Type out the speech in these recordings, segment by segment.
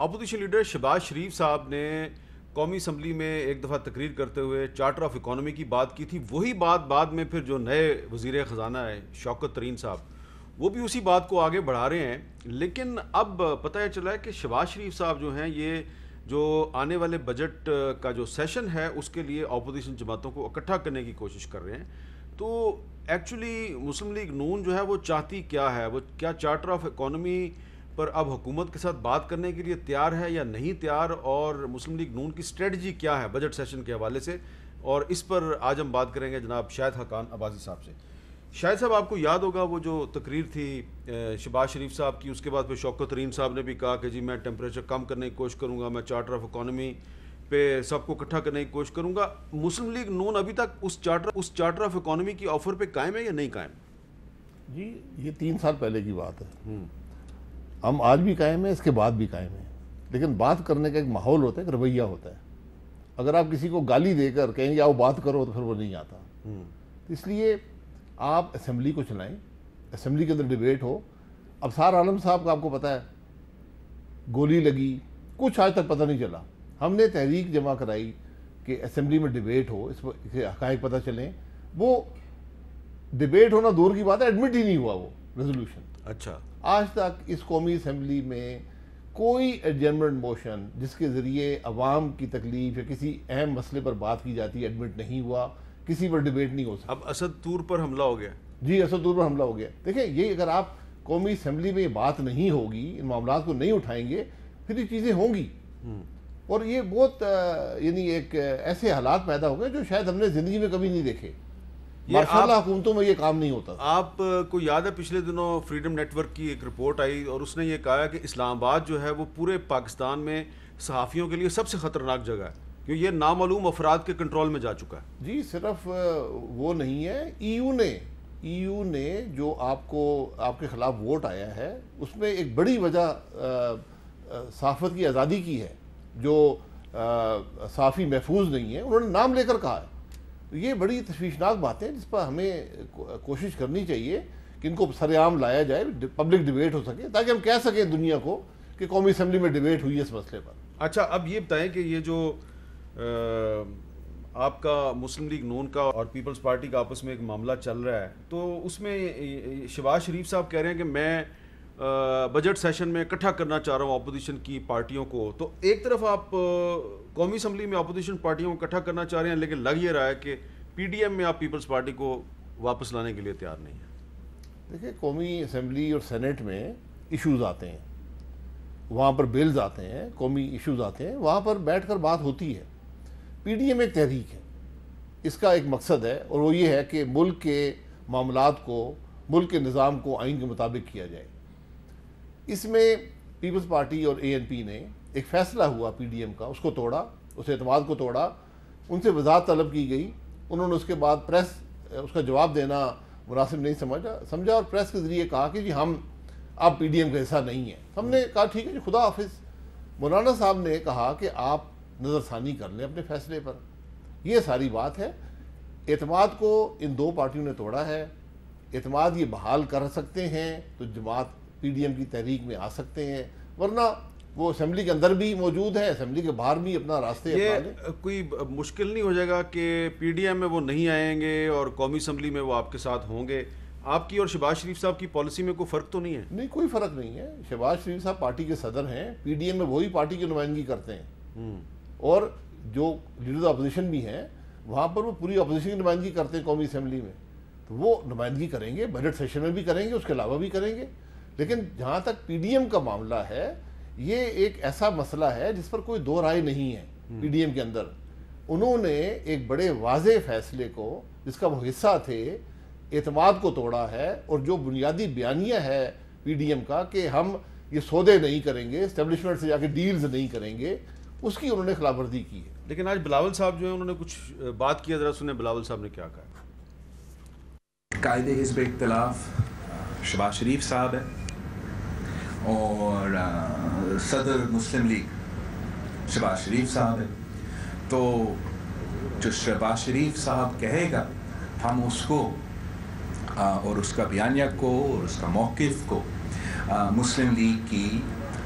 Opposition leader Shahbaz شریف صاحب نے قومی اسمبلی میں ایک دفعہ تقریر کرتے ہوئے چارٹر آف اکانومی کی بات کی تھی. وہی بات بعد میں پھر جو نئے وزیر خزانہ ہے شوکت ترین صاحب وہ بھی اسی بات کو آگے بڑھا رہے ہیں. لیکن اب پتہ یہ چلا ہے کہ شہباز شریف صاحب جو ہیں یہ جو آنے والے بجٹ کا جو سیشن ہے اس کے لیے اپوزیشن جماعتوں کو اکٹھا کرنے کی کوشش کر رہے ہیں. تو ایکچولی مسلم لیگ نون جو ہے وہ چاہتی کیا ہے؟ وہ کیا چارٹر آف اکانومی پر اب حکومت کے ساتھ بات کرنے کے لیے تیار ہے یا نہیں تیار؟ اور مسلم لیگ نون کی اسٹریٹجی کیا ہے بجٹ سیشن کے حوالے سے؟ اور اس پر آج ہم بات کریں گے جناب شاہد حقان عباسی صاحب سے. شاہد صاحب، آپ کو یاد ہوگا وہ جو تقریر تھی شہباز شریف صاحب کی، اس کے بعد پھر شوکت ترین صاحب نے بھی کہا کہ جی میں ٹیمپریچر کم کرنے کی کوشش کروں گا، میں چارٹر آف اکانومی پہ سب کو اکٹھا کرنے کی کوشش کروں گا. مسلم لیگ نون ابھی تک اس چارٹر آف اکانومی کی آفر پہ قائم ہے یا نہیں قائم؟ جی یہ 3 سال پہلے کی بات ہے. ہم آج بھی قائم ہیں، اس کے بعد بھی قائم ہیں. لیکن بات کرنے کا ایک ماحول ہوتا ہے، ایک رویہ ہوتا ہے. اگر آپ کسی کو گالی دے کر کہیں گے آؤ بات کرو تو پھر وہ نہیں آتا. تو اس لیے آپ اسمبلی کو چلائیں، اسمبلی کے اندر ڈیبیٹ ہو. ابصار عالم صاحب کا آپ کو پتہ ہے گولی لگی، کچھ آج تک پتہ نہیں چلا. ہم نے تحریک جمع کرائی کہ اسمبلی میں ڈیبیٹ ہو، اس کے حقائق پتہ چلیں. وہ ڈیبیٹ ہونا دور کی بات ہے، ایڈمٹ ہی نہیں ہوا وہ ریزولوشن. اچھا، آج تک اس قومی اسمبلی میں کوئی ایڈجرنمنٹ موشن جس کے ذریعے عوام کی تکلیف یا کسی اہم مسئلے پر بات کی جاتی ہے ایڈمٹ نہیں ہوا، کسی پر ڈیبیٹ نہیں ہو سکتا. اب اسد طور پر حملہ ہو گیا. جی اسد طور پر حملہ ہو گیا. دیکھیں یہ اگر آپ قومی اسمبلی میں یہ بات نہیں ہوگی، ان معاملات کو نہیں اٹھائیں گے، پھر یہ چیزیں ہوں گی. اور یہ بہت یعنی ایک ایسے حالات پیدا ہو گئے جو شاید ہم نے زندگی میں کبھی نہیں دیکھے. ماشاءاللہ حکومتوں میں یہ کام نہیں ہوتا. آپ کو یاد ہے پچھلے دنوں فریڈم نیٹ ورک کی ایک رپورٹ آئی اور اس نے یہ کہا کہ اسلام آباد جو ہے وہ پورے پاکستان میں صحافیوں کے لیے سب سے خطرناک جگہ ہے کیونکہ یہ نامعلوم افراد کے کنٹرول میں جا چکا ہے. جی صرف وہ نہیں ہے، ای یو نے جو آپ کے خلاف ووٹ آیا ہے اس میں ایک بڑی وجہ صحافت کی آزادی کی ہے. جو صحافی محفوظ نہیں ہے انہوں نے نام لے کر کہا ہے. یہ بڑی تشویشناک باتیں جس پر ہمیں کوشش کرنی چاہیے کہ ان کو سر عام لایا جائے، پبلک ڈیبیٹ ہو سکے تاکہ ہم کہہ سکیں دنیا کو کہ قومی اسمبلی میں ڈیبیٹ ہوئی ہے اس مسئلے پر. اچھا، اب یہ بتائیں کہ یہ جو آپ کا مسلم لیگ نون کا اور پیپلز پارٹی کا آپس میں ایک معاملہ چل رہا ہے تو اس میں شہباز شریف صاحب کہہ رہے ہیں کہ میں بجٹ سیشن میں اکٹھا کرنا چاہ رہا ہوں اپوزیشن کی پارٹیوں کو. تو ایک طرف آپ قومی اسمبلی میں اپوزیشن پارٹیوں کو اکٹھا کرنا چاہ رہے ہیں لیکن لگ یہ رہا ہے کہ پی ڈی ایم میں آپ پیپلز پارٹی کو واپس لانے کے لیے تیار نہیں ہیں. دیکھیں قومی اسمبلی اور سینٹ میں ایشوز آتے ہیں، وہاں پر بلز آتے ہیں، قومی ایشوز آتے ہیں، وہاں پر بیٹھ کر بات ہوتی ہے. پی ڈی ایم ایک تحریک ہے، اس کا ایک مقصد ہے اور وہ یہ ہے کہ ملک کے معاملات کو، ملک کے نظام کو آئین کے مطابق کیا جائے. اس میں پیپلز پارٹی اور اے این پی نے ایک فیصلہ ہوا پی ڈی ایم کا، اس کو توڑا، اس اعتماد کو توڑا. ان سے وضاحت طلب کی گئی، انہوں نے اس کے بعد پریس اس کا جواب دینا مناسب نہیں سمجھا اور پریس کے ذریعے کہا کہ جی ہم آپ پی ڈی ایم کا حصہ نہیں ہیں. ہم نے کہا ٹھیک ہے جی خدا حافظ. مولانا صاحب نے کہا کہ آپ نظر ثانی کر لیں اپنے فیصلے پر. یہ ساری بات ہے. اعتماد کو ان دو پارٹیوں نے توڑا ہے. اعتماد یہ بحال کر سکتے ہیں تو جماعت پی ڈی ایم کی تحریک میں آ سکتے ہیں، ورنہ وہ اسمبلی کے اندر بھی موجود ہے، اسمبلی کے باہر بھی اپنا راستے. یہ کوئی مشکل نہیں ہو جائے گا کہ پی ڈی ایم میں وہ نہیں آئیں گے اور قومی اسمبلی میں وہ آپ کے ساتھ ہوں گے؟ آپ کی اور شہباز شریف صاحب کی پالیسی میں کوئی فرق تو نہیں ہے؟ نہیں، کوئی فرق نہیں ہے. شہباز شریف صاحب پارٹی کے صدر ہیں، پی ڈی ایم میں وہی پارٹی کی نمائندگی کرتے ہیں اور جو لیڈر اپوزیشن بھی ہیں وہاں پر وہ پوری اپوزیشن کی نمائندگی کرتے ہیں قومی اسمبلی میں. تو وہ نمائندگی کریں گے، بجٹ سیشن میں بھی کریں گے، اس کے علاوہ بھی کریں گے. لیکن جہاں تک پی ڈی ایم کا معاملہ ہے یہ ایک ایسا مسئلہ ہے جس پر کوئی دو رائے نہیں ہے. پی ڈی ایم کے اندر انہوں نے ایک بڑے واضح فیصلے کو جس کا وہ حصہ تھے، اعتماد کو توڑا ہے. اور جو بنیادی بیانیہ ہے پی ڈی ایم کا کہ ہم یہ سودے نہیں کریں گے، اسٹیبلشمنٹ سے جا کے ڈیلز نہیں کریں گے، اس کی انہوں نے خلاف ورزی کی ہے. لیکن آج بلاول صاحب جو ہیں انہوں نے کچھ بات کی، ذرا سنیں بلاول صاحب نے کیا کہا. قائد حزب اختلاف شہباز شریف صاحب ہے اور صدر مسلم لیگ شہباز شریف صاحب ہے. تو جو شہباز شریف صاحب کہے گا ہم اس کو اور اس کا بیانیہ کو اور اس کا موقف کو مسلم لیگ کی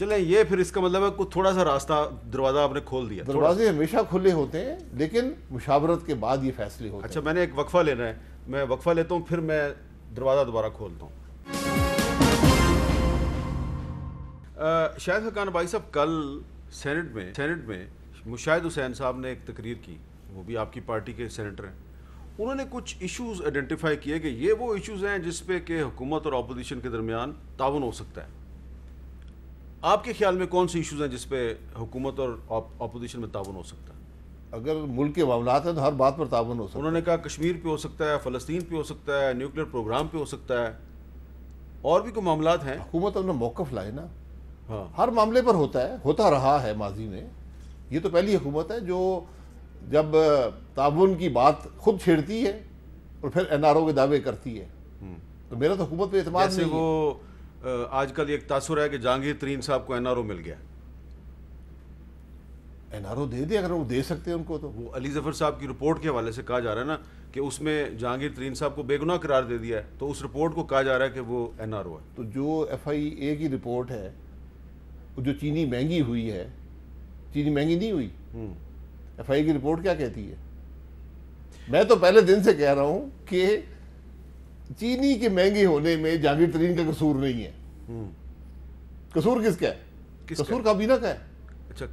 چلیں یہ پھر اس کا مطلب ہے کوئی تھوڑا سا راستہ دروازہ آپ نے کھول دیا. دروازے ہمیشہ کھلے ہوتے ہیں لیکن مشاورت کے بعد یہ فیصلے ہوتے ہیں. اچھا میں نے ایک وقفہ لینا ہے, میں وقفہ لیتا ہوں پھر میں دروازہ دوبارہ کھولتا ہوں. شاہد حقان بھائی صاحب, کل سینٹ میں مشاہد حسین صاحب نے ایک تقریر کی, وہ بھی آپ کی پارٹی کے سینیٹر ہیں. انہوں نے کچھ ایشوز آئیڈینٹیفائی کیے کہ یہ وہ ایشوز ہیں جس پہ کہ حکومت اور اپوزیشن کے درمیان تعاون ہو سکتا ہے. آپ کے خیال میں کون سے ایشوز ہیں جس پہ حکومت اور اپوزیشن میں تعاون ہو سکتا ہے؟ اگر ملک کے معاملات ہیں تو ہر بات پر تعاون ہو سکتا ہے. انہوں نے کہا کشمیر پہ ہو سکتا ہے, فلسطین پہ ہو سکتا ہے, نیوکلیر پروگرام پہ ہو سکتا ہے, اور بھی کوئی معاملات ہیں. حکومت اپنا موقف لائے نا, ہاں ہر معاملے پر ہوتا رہا ہے ماضی میں. یہ تو پہلی حکومت ہے جو جب تعاون کی بات خود چھیڑتی ہے اور پھر این آر او کے دعوے کرتی ہے. تو میرا تو حکومت پہ اعتماد جیسے نہیں ہے. وہ آج کل ایک تاثر ہے کہ جہانگیر ترین صاحب کو این آر او مل گیا. این آر او دے دے, اگر وہ دے سکتے ہیں ان کو. تو وہ علی ظفر صاحب کی رپورٹ کے حوالے سے کہا جا رہا ہے نا کہ اس میں جہانگیر ترین صاحب کو بے گناہ قرار دے دیا ہے, تو اس رپورٹ کو کہا جا رہا ہے کہ وہ این آر او ہے. تو جو ایف آئی اے کی رپورٹ ہے, جو چینی مہنگی ہوئی ہے, چینی مہنگی نہیں ہوئی. ایف آئی اے کی رپورٹ کیا کہتی ہے؟ میں تو پہلے دن سے کہہ رہا ہوں کہ چینی کے مہنگے ہونے میں جہانگیر ترین کا قصور نہیں ہے. قصور کس کا ہے؟ قصور کابینہ کا ہے. اچھا,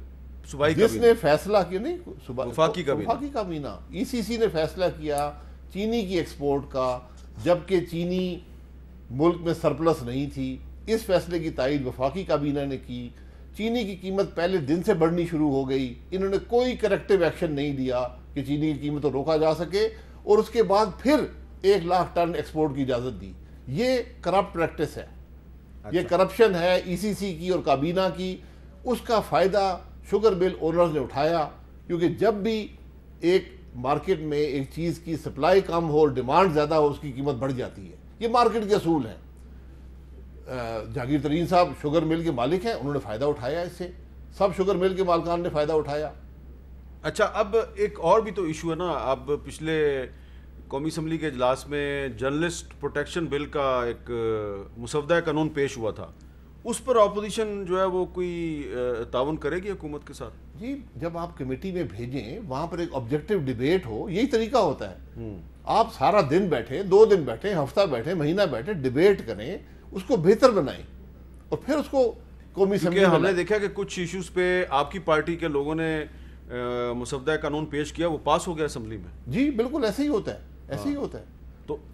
صوبائی جس نے فیصلہ کیا, نہیں وفاقی کابینہ, ای سی سی نے فیصلہ کیا چینی کی ایکسپورٹ کا, جبکہ چینی ملک میں سرپلس نہیں تھی. اس فیصلے کی تائید وفاقی کابینہ نے کی. چینی کی قیمت پہلے دن سے بڑھنی شروع ہو گئی. انہوں نے کوئی کریکٹیو ایکشن نہیں لیا کہ چینی کی قیمت کو روکا جا سکے, اور اس کے بعد پھر 1 لاکھ ٹن ایکسپورٹ کی اجازت دی. یہ کرپٹ پریکٹس ہے, یہ کرپشن ہے ای سی سی کی اور کابینہ کی. اس کا فائدہ شوگر مل اونرز نے اٹھایا, کیونکہ جب بھی ایک مارکیٹ میں ایک چیز کی سپلائی کم ہو اور ڈیمانڈ زیادہ ہو, اس کی قیمت بڑھ جاتی ہے. یہ مارکیٹ کے اصول ہیں. جہانگیر ترین صاحب شوگر مل کے مالک ہیں, انہوں نے فائدہ اٹھایا اس سے. سب شوگر مل کے مالکان نے فائدہ اٹھایا. اچھا, اب ایک اور بھی تو ایشو ہے نا. اب پچھلے قومی اسمبلی کے اجلاس میں جرنلسٹ پروٹیکشن بل کا ایک مسودہ قانون پیش ہوا تھا. اس پر اپوزیشن جو ہے وہ کوئی تعاون کرے گی حکومت کے ساتھ؟ جی, جب آپ کمیٹی میں بھیجیں, وہاں پر ایک آبجیکٹیو ڈیبیٹ ہو, یہی طریقہ ہوتا ہے. آپ سارا دن بیٹھیں, 2 دن بیٹھیں, ہفتہ بیٹھیں, مہینہ بیٹھیں, ڈیبیٹ کریں, اس کو بہتر بنائیں, اور پھر اس کو قومی اسمبلی. ہم نے دیکھا کہ کچھ ایشوز پہ آپ کی پارٹی کے لوگوں نے مسودہ قانون پیش کیا, وہ پاس ہو گیا اسمبلی میں. جی بالکل ایسے ہی ہوتا ہے, ایسے ہی ہوتا ہے.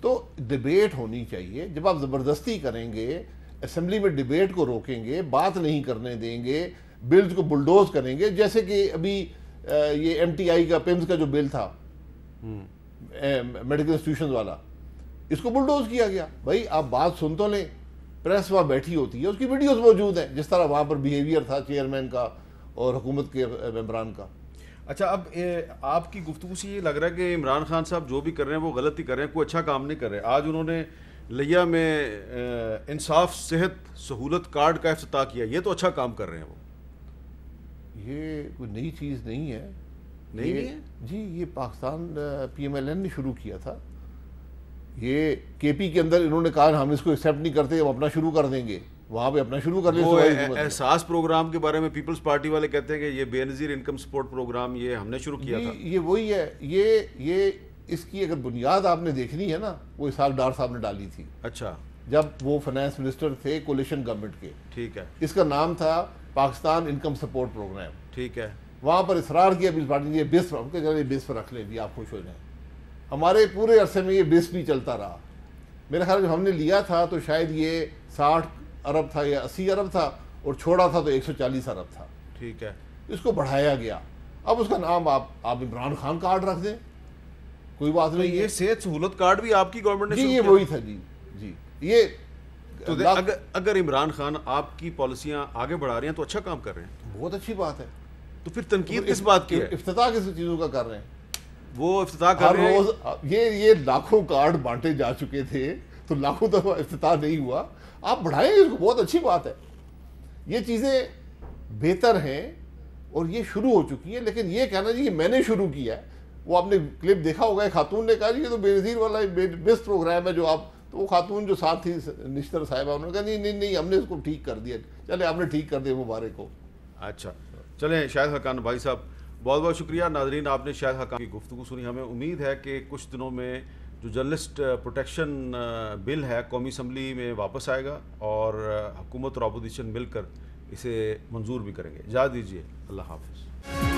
تو ڈیبیٹ ہونی چاہیے. جب آپ زبردستی کریں گے, اسمبلی میں ڈیبیٹ کو روکیں گے, بات نہیں کرنے دیں گے, بلز کو بلڈوز کریں گے, جیسے کہ ابھی یہ ایم ٹی آئی کا پیمز کا جو بل تھا میڈیکل انسٹیٹیوشنز والا, اس کو بلڈوز کیا گیا. بھائی آپ بات سن تو لیں, پریس وہاں بیٹھی ہوتی ہے, اس کی ویڈیوز موجود ہیں, جس طرح وہاں پر بیہیویئر تھا چیئرمین کا اور حکومت کے ممبران کا. اچھا, اب آپ کی گفتگو سے یہ لگ رہا ہے کہ عمران خان صاحب جو بھی کر رہے ہیں وہ غلط ہی کر رہے ہیں, کوئی اچھا کام نہیں کر رہے. آج انہوں نے لیا میں انصاف صحت سہولت کارڈ کا افتتاح کیا, یہ تو اچھا کام کر رہے ہیں وہ. یہ کوئی نئی چیز نہیں ہے. نہیں ہے جی, یہ Pakistan P M L N نے شروع کیا تھا. یہ کے پی کے اندر انہوں نے کہا ہم اس کو ایکسیپٹ نہیں کرتے, ہم اپنا شروع کر دیں گے. وہاں پہ اپنا شروع کر لیں. وہ احساس پروگرام کے بارے میں پیپلز پارٹی والے کہتے ہیں کہ یہ بے نظیر انکم سپورٹ پروگرام یہ ہم نے شروع کیا تھا. یہ وہی ہے. یہ اس کی اگر بنیاد آپ نے دیکھنی ہے نا, وہ اسحاق ڈار صاحب نے ڈالی تھی. اچھا, جب وہ فائنانس منسٹر تھے کولیشن گورنمنٹ کے. ٹھیک ہے. اس کا نام تھا پاکستان انکم سپورٹ پروگرام. ٹھیک ہے. وہاں پر اصرار کیا پیپلز پارٹی نے, یہ بیس پر رکھ لیں جی, آپ خوش ہو جائیں. ہمارے پورے عرصے میں یہ بیس بھی چلتا رہا. میرا خیال جب ہم نے لیا تھا تو شاید یہ 60 ارب تھا یا 80 ارب تھا, اور چھوڑا تھا تو 140 ارب تھا. ٹھیک ہے. اس کو بڑھایا گیا. اب اس کا نام آپ عمران خان کارڈ رکھ دیں, کوئی بات نہیں. یہ صحت سہولت کارڈ بھی آپ کی گورنمنٹ نے جی, یہ وہی تھا. جی جی, یہ تو اگر عمران خان آپ کی پالیسیاں آگے بڑھا رہے ہیں تو اچھا کام کر رہے ہیں, بہت اچھی بات ہے. تو پھر تنقید کس بات کی ہے؟ افتتاح کس چیزوں کا کر رہے ہیں؟ وہ افتتاح کر رہے ہیں. یہ لاکھوں کارڈ بانٹے جا چکے تھے, تو لاکھوں دفعہ افتتاح نہیں ہوا. آپ بڑھائیں گے اس کو, بہت اچھی بات ہے. یہ چیزیں بہتر ہیں اور یہ شروع ہو چکی ہیں. لیکن یہ کہنا جی میں نے شروع کیا ہے, وہ آپ نے کلپ دیکھا ہوگا, خاتون نے کہا جی یہ تو بے نظیر والا بیسٹ پروگرام ہے جو آپ, تو وہ خاتون جو ساتھ تھی نشتر صاحبہ, انہوں نے کہا نہیں, ہم نے اس کو ٹھیک کر دیا. چلے آپ نے ٹھیک کر دیا مبارک ہو. اچھا چلیں شاہد حقان بھائی صاحب بہت بہت شکریہ. ناظرین آپ نے شاہد حقان کی گفتگو سنی. ہمیں امید ہے کہ کچھ دنوں میں جو جرنلسٹ پروٹیکشن بل ہے قومی اسمبلی میں واپس آئے گا اور حکومت اور اپوزیشن مل کر اسے منظور بھی کریں گے. اجازت دیجیے, اللہ حافظ.